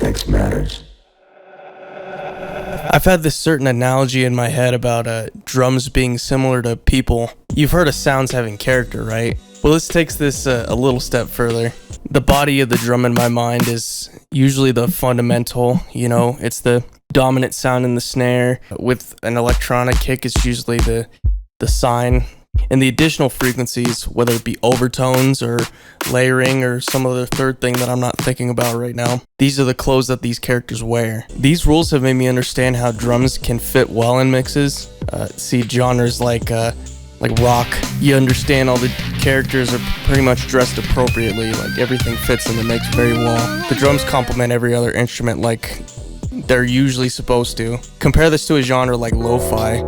context matters. I've had this certain analogy in my head about drums being similar to people. You've heard of sounds having character, right? Well, this takes this a little step further. The body of the drum in my mind is usually the fundamental, it's the dominant sound in the snare. With an electronic kick, it's usually the sign. And the additional frequencies, whether it be overtones or layering or some other third thing that I'm not thinking about right now, these are the clothes that these characters wear. These rules have made me understand how drums can fit well in mixes. See genres like rock, you understand all the characters are pretty much dressed appropriately, like everything fits in the mix very well. The drums complement every other instrument like they're usually supposed to. Compare this to a genre like lo-fi,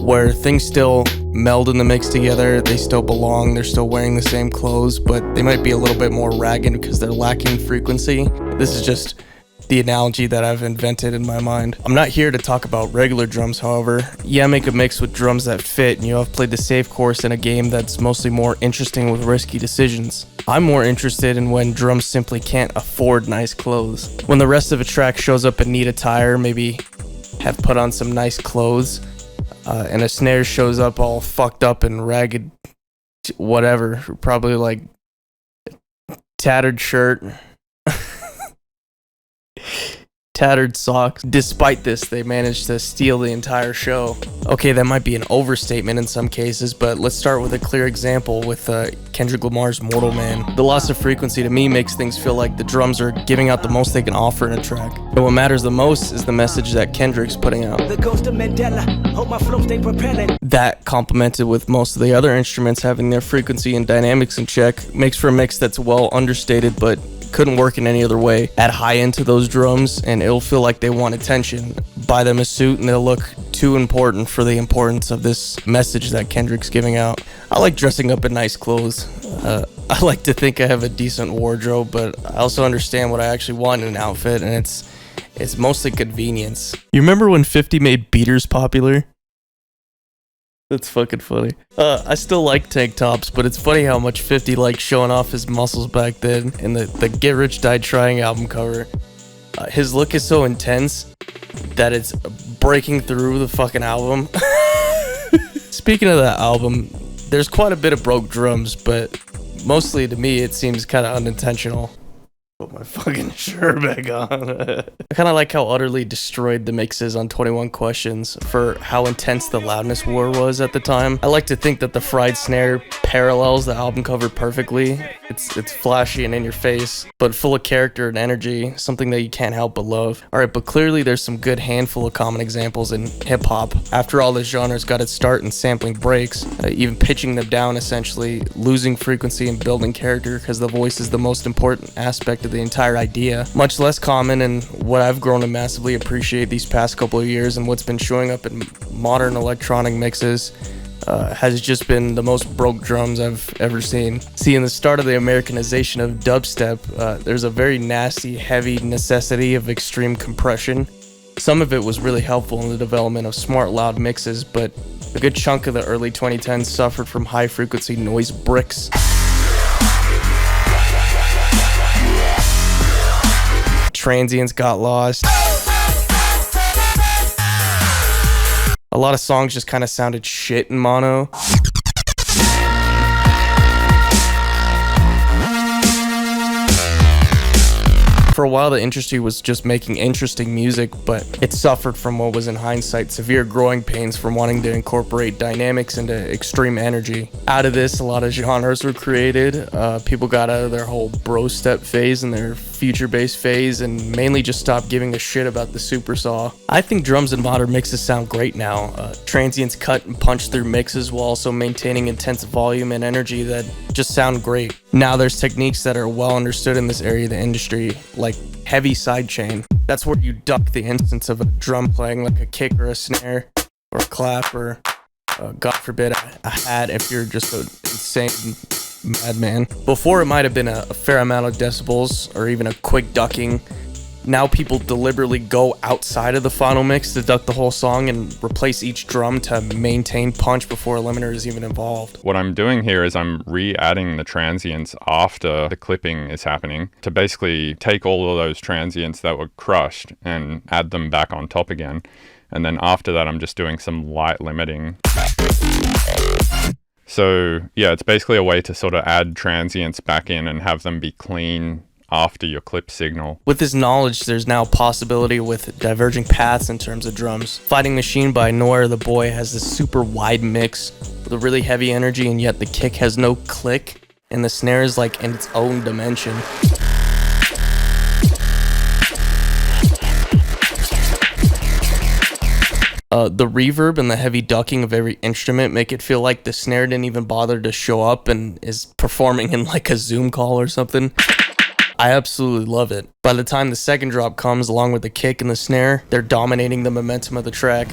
where things still meld in the mix together, they still belong, they're still wearing the same clothes, but they might be a little bit more ragged because they're lacking frequency. This is just the analogy that I've invented in my mind. I'm not here to talk about regular drums, however. Yeah, make a mix with drums that fit, and I've played the safe course in a game that's mostly more interesting with risky decisions. I'm more interested in when drums simply can't afford nice clothes. When the rest of a track shows up in neat attire, maybe have put on some nice clothes, and a snare shows up all fucked up and ragged, whatever, probably like tattered shirt, tattered socks. Despite this, they managed to steal the entire show. Okay, that might be an overstatement in some cases, but let's start with a clear example with Kendrick Lamar's Mortal Man. The loss of frequency to me makes things feel like the drums are giving out the most they can offer in a track. And what matters the most is the message that Kendrick's putting out. The ghost of Mandela, hope my flow stay propelling. That, complemented with most of the other instruments having their frequency and dynamics in check, makes for a mix that's well understated but couldn't work in any other way. Add high end to those drums and it'll feel like they want attention. Buy them a suit and they'll look too important for the importance of this message that Kendrick's giving out. I like dressing up in nice clothes. I like to think I have a decent wardrobe, but I also understand what I actually want in an outfit, and it's mostly convenience. You remember when 50 made beaters popular? That's fucking funny. I still like tank tops, but it's funny how much 50 liked showing off his muscles back then in the Get Rich Die Trying album cover. His look is so intense that it's breaking through the fucking album. Speaking of that album, there's quite a bit of broke drums, but mostly to me it seems kind of unintentional. Put my fucking shirt back on. I kind of like how utterly destroyed the mix is on 21 Questions for how intense the loudness war was at the time. I like to think that the fried snare parallels the album cover perfectly. It's flashy and in your face, but full of character and energy, something that you can't help but love. Alright, but clearly there's some good handful of common examples in hip-hop. After all, this genre's got its start in sampling breaks, even pitching them down essentially, losing frequency and building character because the voice is the most important aspect of the entire idea. Much less common, and what I've grown to massively appreciate these past couple of years and what's been showing up in modern electronic mixes has just been the most broke drums I've ever seen. See, in the start of the Americanization of dubstep, there's a very nasty, heavy necessity of extreme compression. Some of it was really helpful in the development of smart, loud mixes, but a good chunk of the early 2010s suffered from high-frequency noise bricks. Transients got lost. A lot of songs just kind of sounded shit in mono. For a while, the industry was just making interesting music, but it suffered from what was in hindsight severe growing pains from wanting to incorporate dynamics into extreme energy. Out of this, a lot of genres were created. People got out of their whole bro step phase and their future-based phase and mainly just stopped giving a shit about the super saw. I think drums in modern mixes sound great now. Transients cut and punch through mixes while also maintaining intense volume and energy that just sound great. Now there's techniques that are well understood in this area of the industry, like heavy sidechain. That's where you duck the instance of a drum playing like a kick or a snare or a clap or, God forbid, a hat if you're just an insane madman. Before, it might have been a fair amount of decibels or even a quick ducking, Now people deliberately go outside of the final mix, deduct the whole song, and replace each drum to maintain punch before a limiter is even involved. What I'm doing here is I'm re-adding the transients after the clipping is happening to basically take all of those transients that were crushed and add them back on top again. And then after that, I'm just doing some light limiting. So yeah, it's basically a way to sort of add transients back in and have them be clean after your clip signal. With this knowledge, there's now a possibility with diverging paths in terms of drums. Fighting Machine by Noir the Boy has this super wide mix with a really heavy energy, and yet the kick has no click, and the snare is like in its own dimension. The reverb and the heavy ducking of every instrument make it feel like the snare didn't even bother to show up and is performing in like a Zoom call or something. I absolutely love it. By the time the second drop comes, along with the kick and the snare, they're dominating the momentum of the track.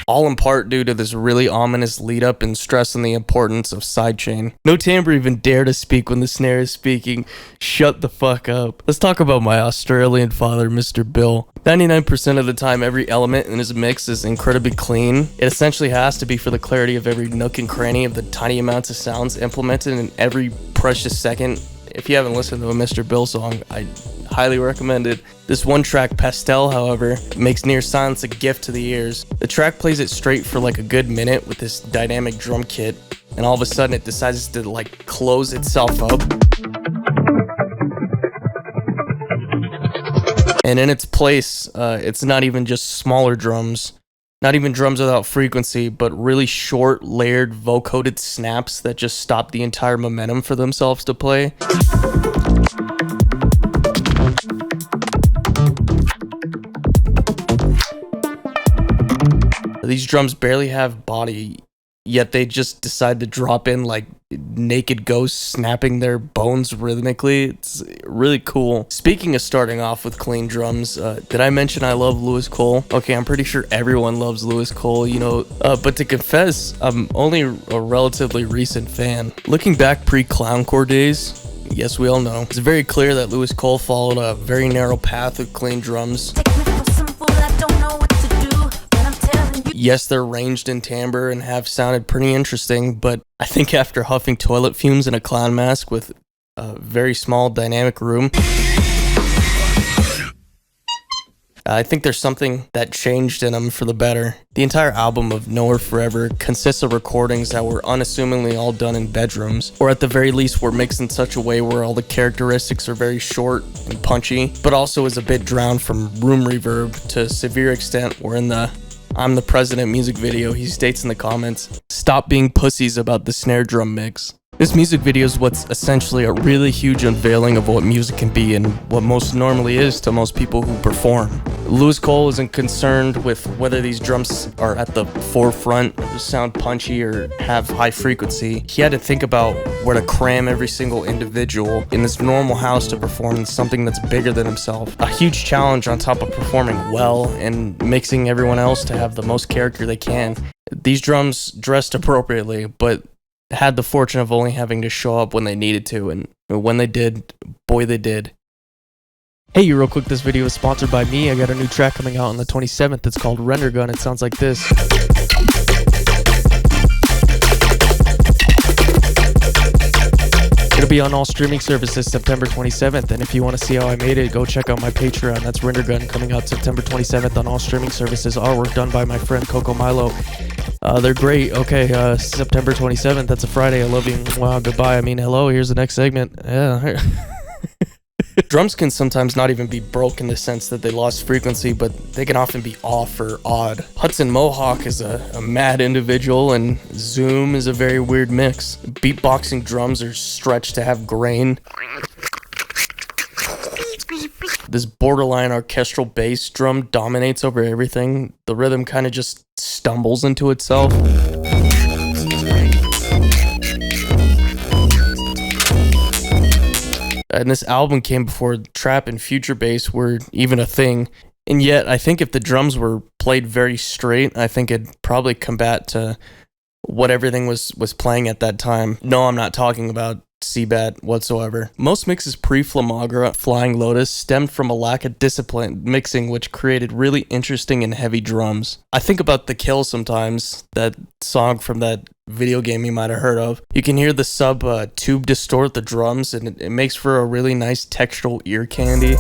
All in part due to this really ominous lead up and stressing the importance of sidechain. No timbre even dare to speak when the snare is speaking. Shut the fuck up. Let's talk about my Australian father, Mr. Bill. 99% of the time, every element in his mix is incredibly clean. It essentially has to be for the clarity of every nook and cranny of the tiny amounts of sounds implemented in every precious second. If you haven't listened to a Mr. Bill song, I highly recommend it. This one track, Pastel, however, makes near silence a gift to the ears. The track plays it straight for like a good minute with this dynamic drum kit, and all of a sudden it decides to like close itself up. And in its place, it's not even just smaller drums, not even drums without frequency, but really short, layered, vocoded snaps that just stop the entire momentum for themselves to play. These drums barely have body, yet they just decide to drop in like naked ghosts snapping their bones rhythmically. It's really cool. Speaking of starting off with clean drums, did I mention I love Lewis Cole? Okay, I'm pretty sure everyone loves Lewis Cole, you know, but to confess, I'm only a relatively recent fan. Looking back pre-clowncore days, yes, we all know, it's very clear that Lewis Cole followed a very narrow path of clean drums. Yes, they're ranged in timbre and have sounded pretty interesting, but I think after huffing toilet fumes in a clown mask with a very small dynamic room, I think there's something that changed in them for the better. The entire album of Nowhere Forever consists of recordings that were unassumingly all done in bedrooms, or at the very least were mixed in such a way where all the characteristics are very short and punchy, but also is a bit drowned from room reverb to a severe extent where in the I'm the President music video, he states in the comments, "Stop being pussies about the snare drum mix." This music video is what's essentially a really huge unveiling of what music can be and what most normally is to most people who perform. Lewis Cole isn't concerned with whether these drums are at the forefront, sound punchy, or have high frequency. He had to think about where to cram every single individual in this normal house to perform something that's bigger than himself. A huge challenge on top of performing well and mixing everyone else to have the most character they can. These drums dressed appropriately, but had the fortune of only having to show up when they needed to, and when they did, boy they did. Hey, real quick, this video is sponsored by me. I got a new track coming out on the 27th. It's called RENDERGUN. It sounds like this. It'll be on all streaming services September 27th, and if you want to see how I made it, go check out my Patreon. That's RENDERGUN, coming out September 27th on all streaming services. Artwork done by my friend Coco Milo. They're great. Okay, September 27th, that's a Friday. I love you. Wow, goodbye. I mean, hello, here's the next segment. Yeah. Drums can sometimes not even be broke in the sense that they lost frequency, but they can often be off or odd. Hudson Mohawk is a mad individual, and Zoom is a very weird mix. Beatboxing drums are stretched to have grain. This borderline orchestral bass drum dominates over everything. The rhythm kind of just stumbles into itself. And this album came before trap and future bass were even a thing. And yet, I think if the drums were played very straight, I think it'd probably combat to what everything was playing at that time. No, I'm not talking about Seabat whatsoever. Most mixes pre-Flamagra, Flying Lotus, stemmed from a lack of discipline mixing, which created really interesting and heavy drums. I think about The Kill sometimes, that song from that video game you might have heard of. You can hear the sub tube distort the drums, and it makes for a really nice textural ear candy.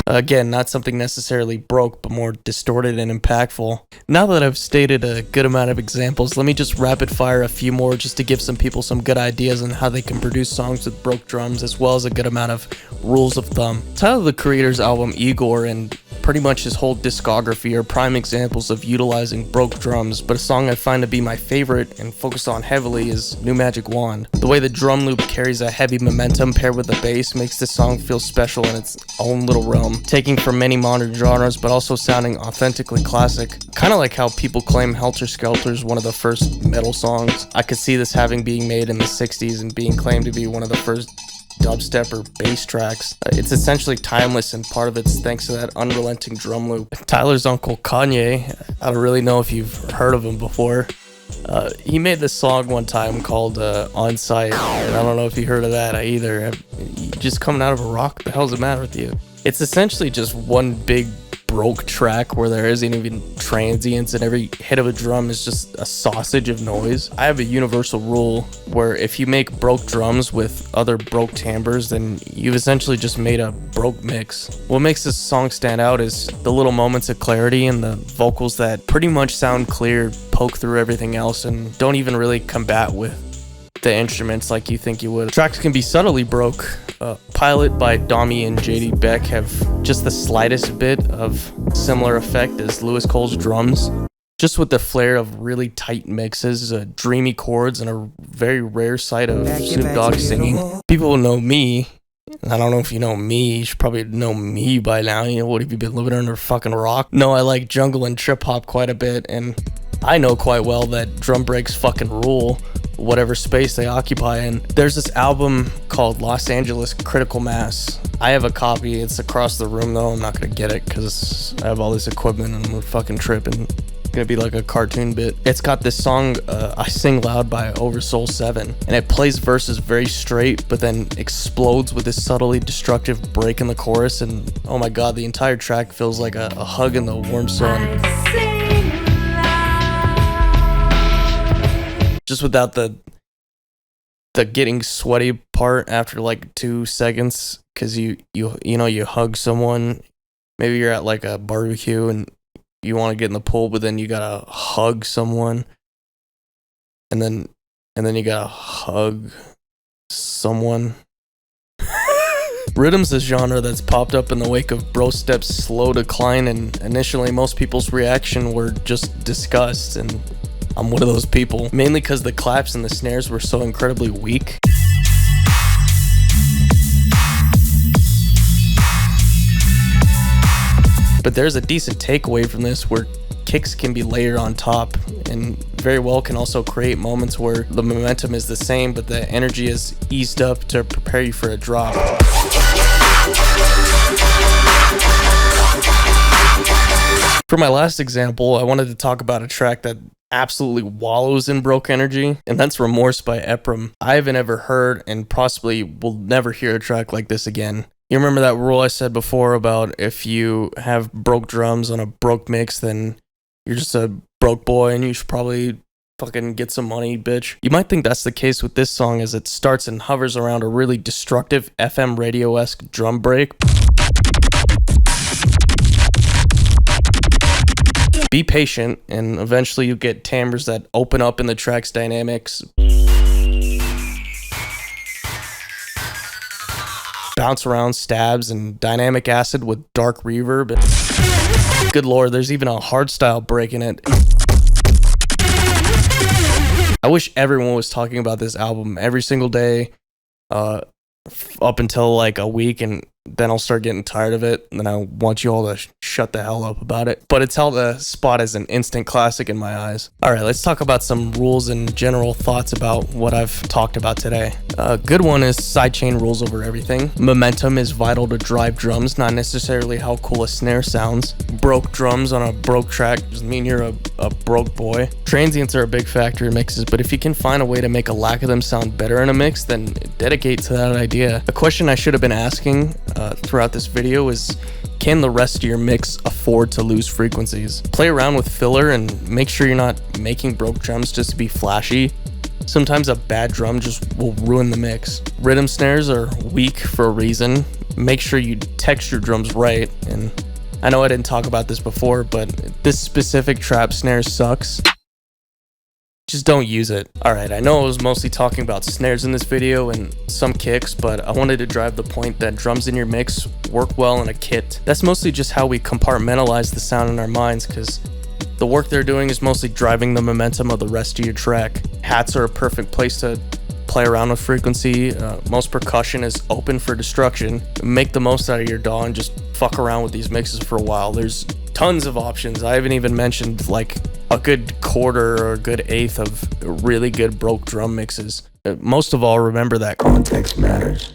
Again, not something necessarily broke, but more distorted and impactful. Now that I've stated a good amount of examples, let me just rapid fire a few more just to give some people some good ideas on how they can produce songs with broke drums, as well as a good amount of rules of thumb. Tyler, the Creator's album Igor, and pretty much his whole discography are prime examples of utilizing broke drums, but a song I find to be my favorite and focus on heavily is New Magic Wand. The way the drum loop carries a heavy momentum paired with the bass makes this song feel special in its own little realm, taking from many modern genres but also sounding authentically classic. Kinda like how people claim Helter Skelter is one of the first metal songs. I could see this having being made in the 60s and being claimed to be one of the first dubstep or bass tracks. It's essentially timeless, and part of it's thanks to that unrelenting drum loop. Tyler's uncle Kanye, I don't really know if you've heard of him before. He made this song one time called On Site, and I don't know if you heard of that either. You just coming out of a rock? What the hell's the matter with you? It's essentially just one big broke track where there isn't even transients, and every hit of a drum is just a sausage of noise. I have a universal rule where if you make broke drums with other broke timbres, then you've essentially just made a broke mix. What makes this song stand out is the little moments of clarity and the vocals that pretty much sound clear, poke through everything else, and don't even really combat with the instruments like you think you would. Tracks can be subtly broke. Pilot by Domi and JD Beck have just the slightest bit of similar effect as Lewis Cole's drums, just with the flair of really tight mixes, dreamy chords, and a very rare sight of Snoop Dogg singing. People know me. I don't know if you know me. You should probably know me by now. You know, what have you been living under a fucking rock? No, I like jungle and trip hop quite a bit, and I know quite well that drum breaks fucking rule whatever space they occupy in. There's this album called Los Angeles Critical Mass. I have a copy. It's across the room though. I'm not gonna get it because I have all this equipment and I'm a fucking tripping. It's gonna be like a cartoon bit. It's got this song, I Sing Loud by Oversoul 7, and it plays verses very straight, but then explodes with this subtly destructive break in the chorus, and oh my god, the entire track feels like a hug in the warm sun. Just without the getting sweaty part after like 2 seconds, because you hug someone. Maybe you're at like a barbecue and you want to get in the pool, but then you gotta hug someone, and then you gotta hug someone. Rhythm's a genre that's popped up in the wake of Bro Step's slow decline, and initially most people's reaction were just disgust, and I'm one of those people, mainly because the claps and the snares were so incredibly weak. But there's a decent takeaway from this where kicks can be layered on top, and very well can also create moments where the momentum is the same, but the energy is eased up to prepare you for a drop. For my last example, I wanted to talk about a track that absolutely wallows in broke energy, and that's Remorse by Ephraim. I haven't ever heard and possibly will never hear a track like this again. You remember that rule I said before about if you have broke drums on a broke mix, then you're just a broke boy and you should probably fucking get some money, bitch. You might think that's the case with this song, as it starts and hovers around a really destructive FM radio-esque drum break. Be patient, and eventually you get timbres that open up in the track's dynamics, bounce around stabs and dynamic acid with dark reverb. Good lord, there's even a hardstyle break in it. I wish everyone was talking about this album every single day, up until like a week, and then I'll start getting tired of it, and then I want you all to shut the hell up about it. But it's held a spot as an instant classic in my eyes. All right, let's talk about some rules and general thoughts about what I've talked about today. A good one is sidechain rules over everything. Momentum is vital to drive drums, not necessarily how cool a snare sounds. Broke drums on a broke track doesn't mean you're a broke boy. Transients are a big factor in mixes, but if you can find a way to make a lack of them sound better in a mix, then dedicate to that idea. A question I should have been asking throughout this video is, can the rest of your mix afford to lose frequencies? Play around with filler and make sure you're not making broke drums just to be flashy. Sometimes a bad drum just will ruin the mix. Rhythm snares are weak for a reason. Make sure you text your drums right. And I know I didn't talk about this before, but this specific trap snare sucks. Just don't use it. Alright, I know I was mostly talking about snares in this video and some kicks, but I wanted to drive the point that drums in your mix work well in a kit. That's mostly just how we compartmentalize the sound in our minds, because the work they're doing is mostly driving the momentum of the rest of your track. Hats are a perfect place to play around with frequency. Most percussion is open for destruction. Make the most out of your DAW and just fuck around with these mixes for a while. There's tons of options. I haven't even mentioned like a good quarter or a good eighth of really good broke drum mixes. Most of all, remember that context matters.